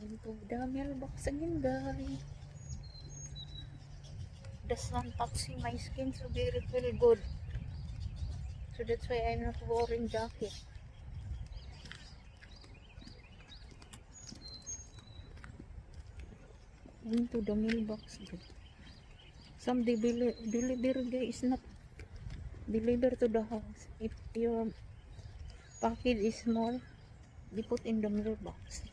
Into the mailbox again, guys. The sun touching my skin so very feel good. So that's why I'm not wearing jacket. Into the mailbox. Some delivery guy is not deliver to the house. If your package is small, they put in the mailbox.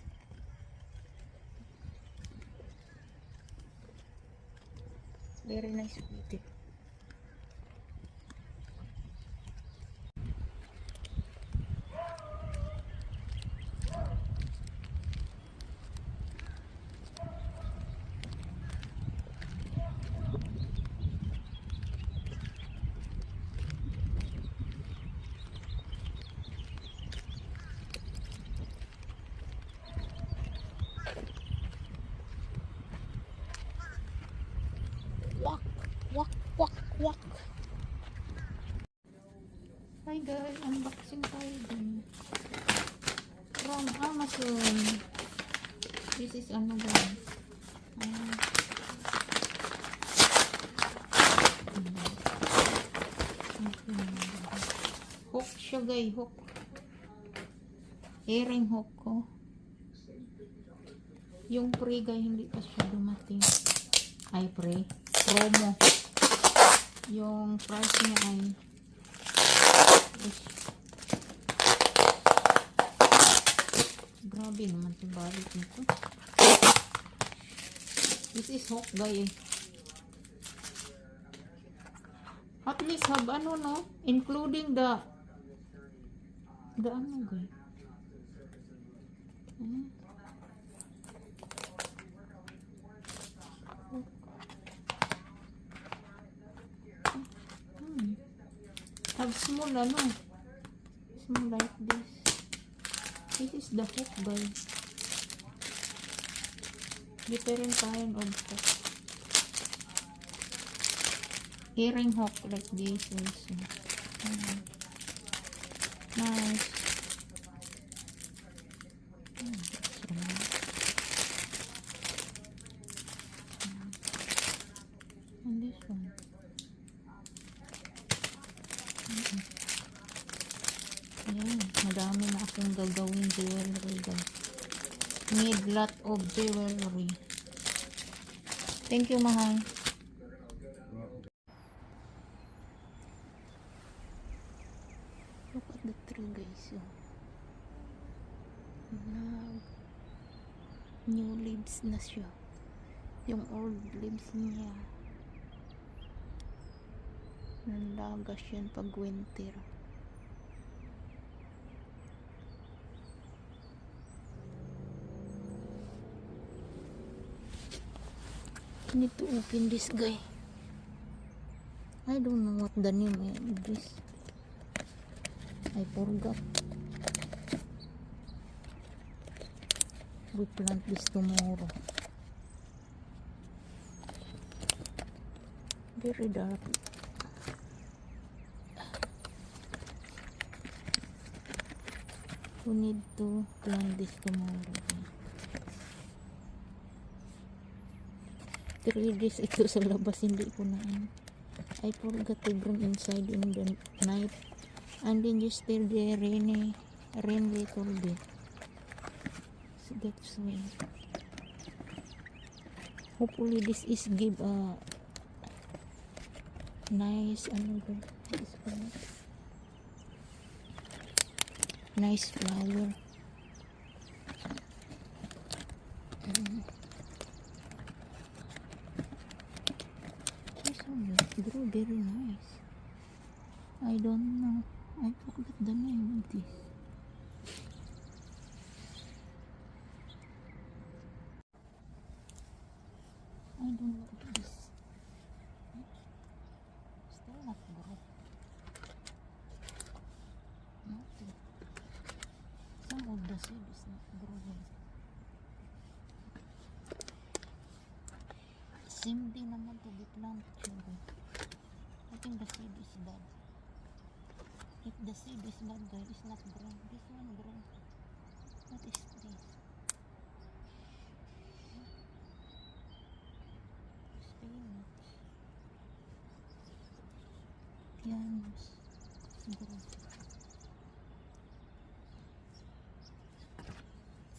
Very nice beauty. Walk, walk, walk, walk. Hi guys, unboxing tayo din from Amazon. This is ano guys, hook siya guys, hook, earring hook ko. Yung pre guys, hindi pa siya dumating. Ay pre, promo. Yung price niya ay grabe naman ito balik nito. This is hook guys. At least have ano no, including the ano guys. Have small ano, small like this. This is the hook guys. Different kind of hook. Earring hook like this also. Nice. And this one. Ayan, madami na akong gagawin jewelry guys. Need lot of jewelry. Thank you mahal. Look at the tree guys. New leaves na siya. Yung old leaves niya nanlagas yan pag winter. I need to open this guy. I don't know what the name of this. I forgot. We plant this tomorrow. Very dark. We need to plant this tomorrow. 3 days ito sa labas, hindi ko na I forgot to bring inside in the night, and then just still the rain little bit, so that's why. Hopefully this is give a nice nice flower. Grow very nice. I don't know. I forgot the name of this. I don't know what this. Still not grow. Nothing. Some of the seed is not growing. Same din naman to be planted. I think the seed is dead. If the seed is dead, guys, it's not growing. This one growing. What is this? Yan. Siguro.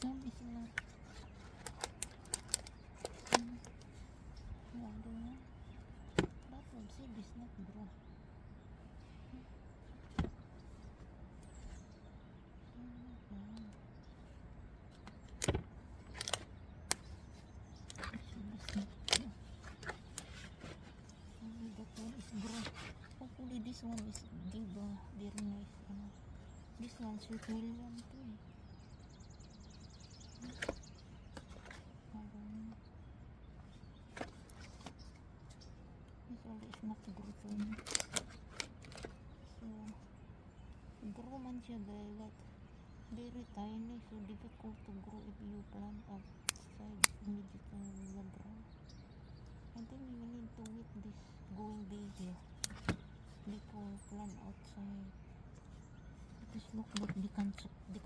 Some is not. Some. Yeah, I don't know. That one said is not, bro. Hopefully this one is Diva, very nice. This one sweet million too. This one is not good for me. So, grow man siya dahil like very tiny, so difficult to grow if you plant outside immediately in the ground. I think you need to wait this going bigger before plant outside. Because look like they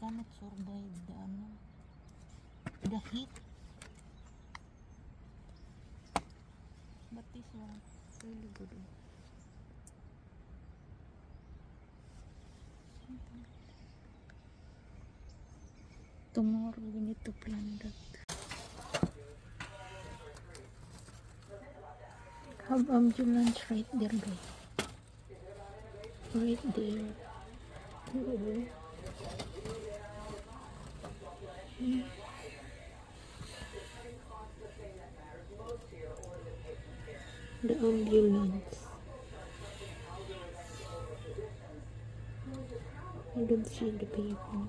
cannot survive the heat. But this one really good. Tomorrow we need to plant that. Have ambulance right there, guys. Right there. The ambulance. I don't see the people.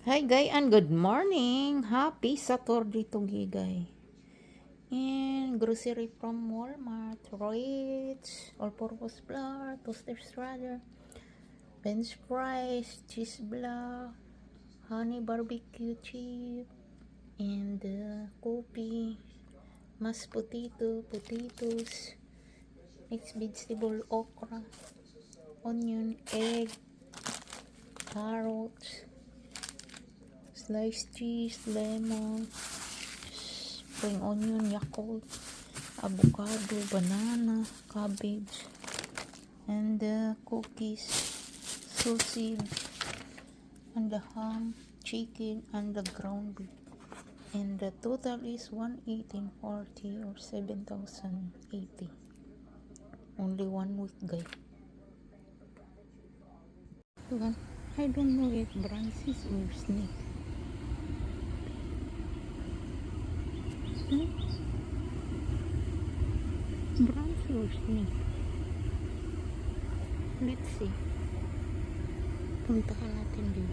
Hi guys and good morning. Happy Saturday to guys. And grocery from Walmart, Ritz, all-purpose flour, toaster strata, French fries, cheese block, honey barbecue chip, and coffee, mashed potato, potatoes, mixed vegetable, okra, onion, egg, carrots, sliced cheese, lemon, spring onion, Yakult, avocado, banana, cabbage, and cookies, sausage, and the ham, chicken, and the ground beef. And the total is 118.40 or 7,080. Only 1 week, guys. I don't know if Francis or Snake. Francis or Snake. Let's see. Puntahan natin din.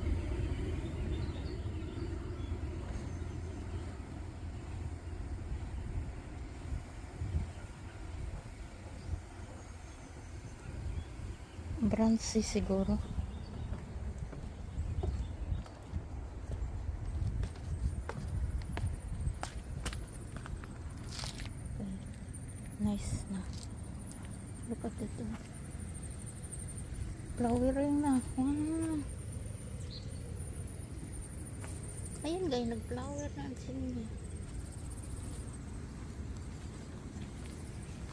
Francis siguro. Nice na. Look at ito. Flowering na. Wow. Ayan guys, nag-flower na ang sindi.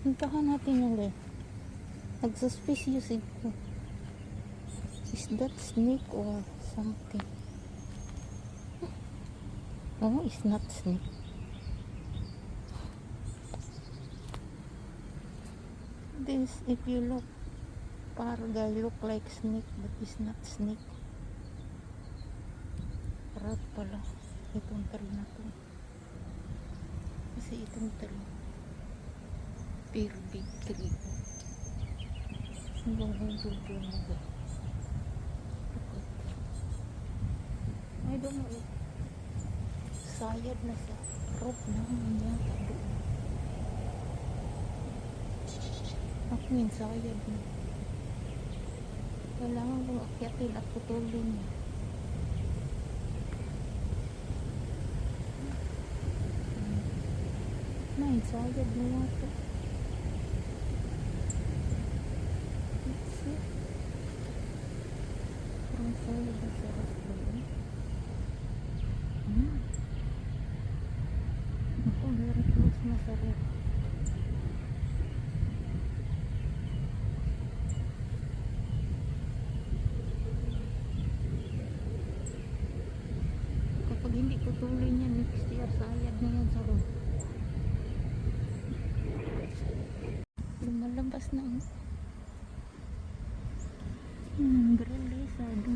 Puntahan natin yung guys. Nagsuspicious ito. Is that snake or something? No, it's not snake. This, if you look, parga look like snake, but it's not snake. Rat pala. Itong tree na to. Kasi itong tree. Very big tree. Hanggang dulo na ba? I don't know. Sayad na sa rope na niya. Ako yung sayad na. Kailangan kong akyatin at putulin niya. Sayad na nga ito. Let's see. Parang sayad na sa restaurant. tuloy niya next year. Sayad na yan sa road. Lumalabas na ang green lizard.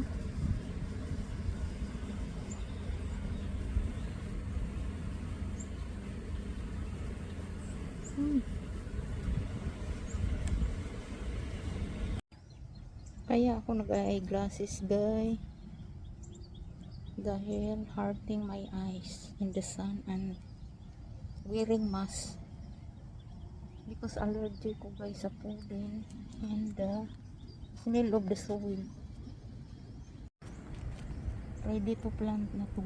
Kaya ako nag-eyeglasses guys. Dahil hurting my eyes in the sun and wearing mask. Because allergy ko guys sa pollen and the smell of the soil. Ready to plant na to.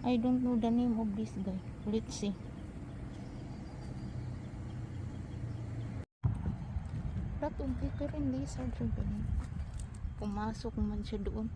I don't know the name of this guy. Let's see. Ratong rin lizard siya ganun. Pumasok man siya doon.